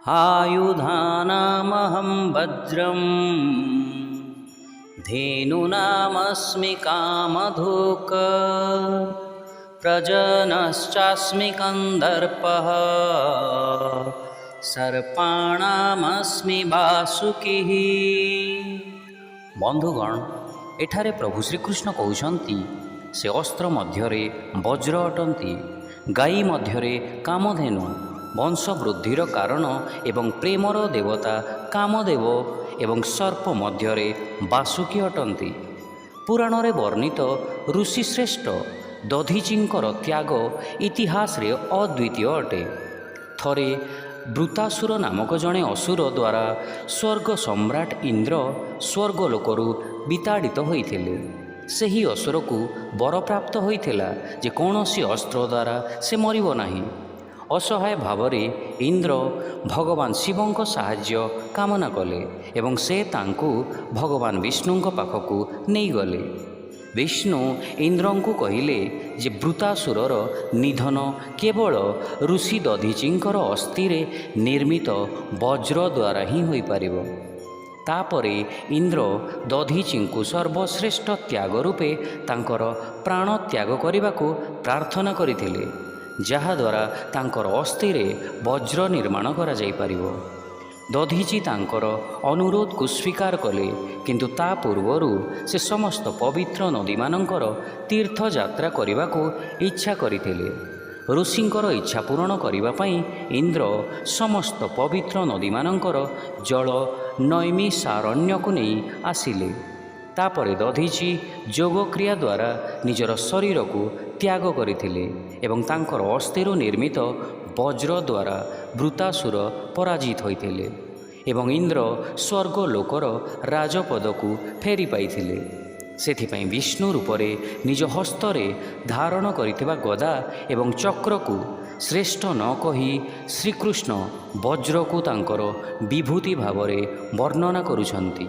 आयुधानामहं वज्रं धेनूनामस्मि कामधुक् प्रजनश्चास्मि कन्दर्पः सर्पाणामस्मि वासुकिः। बंधुगण, एठारे प्रभु श्रीकृष्ण कहउछन्ति से अस्त्र मध्यरे वज्र अटन्ति, गाई मध्यरे कामधेनु, वंश वृद्धिर कारण एवं प्रेमर देवता कामदेव एवं सर्प मध्यरे वासुकी अटन्ति। पुराण रे वर्णित ऋषिश्रेष्ठ दधीचींकर त्याग इतिहास रे अद्वितीय अटे। थरे वृतासुर नामक जड़े असुर द्वारा स्वर्ग सम्राट इंद्र स्वर्गलोकरू विताड़ित होइथिले। सेही असुर को वर प्राप्त होइथिला जे कौनसी अस्त्र द्वारा से मरिबो नाही। असहाय भावरे इंद्र भगवान शिवंक साहाय्य कामना कले एवं से तांकु भगवान विष्णुंक पाखकु नहीं गले। विष्णु इंद्रंकु कहिले जे वृतासुरर निधन केवल ऋषि दधीचींकर अस्थिरे निर्मित वज्र द्वारा ही होई पारिबो। तापरे इंद्र दधीचींकु सर्वश्रेष्ठ त्याग रूपे तांकर प्राण त्याग करिबाकु प्रार्थना करिथिले, जहाद्वारा तांकर अस्थिरे वज्र निर्माण करा जाई पारिबो। दधीची तांकर अनुरोध को स्वीकार कले, किंतु ता पूर्वरु से समस्त पवित्र नदी मानकर तीर्थ यात्रा करने को इच्छा करिथिले। ऋषिंकर इच्छा पूर्ण करने पाई इंद्र समस्त पवित्र नदी मानकर जल नैमिषारण्य को नहीं आसिले। तापरे दधीची योगक्रिया द्वारा निजर शरीर को त्याग करथिले एवं तांकर अस्थिरु निर्मित वज्र द्वारा वृतासुर पराजित होइथिले एवं इंद्र स्वर्गलोकर राजपद को फेरी पाइथिले। सेथिपाई विष्णु रूपरे निज हस्तरे धारण करिथिबा गदा एवं चक्र को श्रेष्ठ न कही श्रीकृष्ण वज्र को तांकर विभूति भावरे वर्णना करुछन्ति।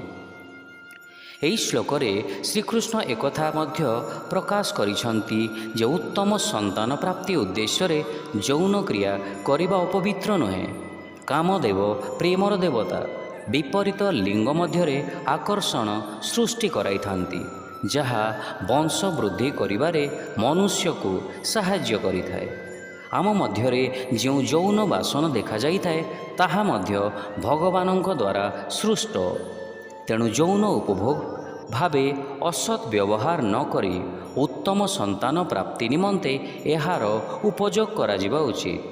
एही श्लोकरे श्रीकृष्ण एकथा मध्य प्रकाश करिछन्ति जे उत्तम संतान प्राप्ति उद्देश्य यौन क्रिया करिबा अपवित्र नुहे। कामदेव प्रेमर देवता विपरीत लिंग मध्यरे आकर्षण सृष्टि कराइथान्ति, जहा वंश वृद्धि करिबारे मनुष्य को साहाय्य करिथाए। आम मध्यरे जो यौन वासन देखा जाइथाए ताहा मध्य भगवानंक द्वारा सृष्ट। तेणु यौन उपभोग भावे असत् व्यवहार न करी उत्तम संतान प्राप्ति निमंते एहार उपयोग करा जिबा उचित।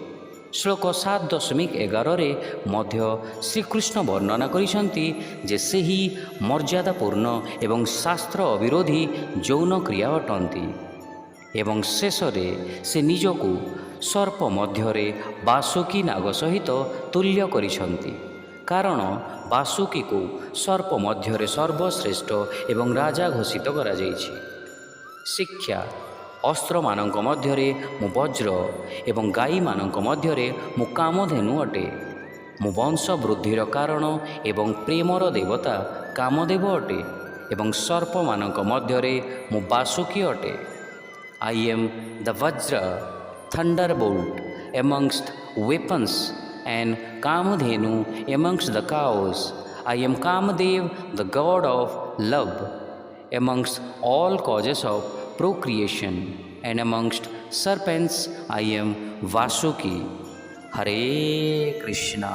श्लोक 7.11 मध्य श्रीकृष्ण वर्णना करिसंति जे सेही मर्यादापूर्ण एवं शास्त्र अविरोधी यौन क्रिया अटंती एवं शेषरे से निजकु सर्प मध्यरे वासुकी नाग सहित तुल्य करिसंति। कारण वासुकी को सर्प मध्यरे सर्वश्रेष्ठ एवं राजा घोषित करा जाइछि। शिक्षा अस्त्र मानक मध्यरे मु वज्र एवं गाई मानक मध्यरे मु कामधेनु अटे। मु वंश वृद्धिर कारण एवं प्रेमर देवता कामदेव अटे एवं सर्प मानक मध्यरे मु वासुकी अटे। आई एम द वज्र Thunderbolt amongst weapons and Kamadhenu amongst the cows. I am Kamadev, the god of love, amongst all causes of procreation, and amongst serpents I am Vasuki. Hare Krishna.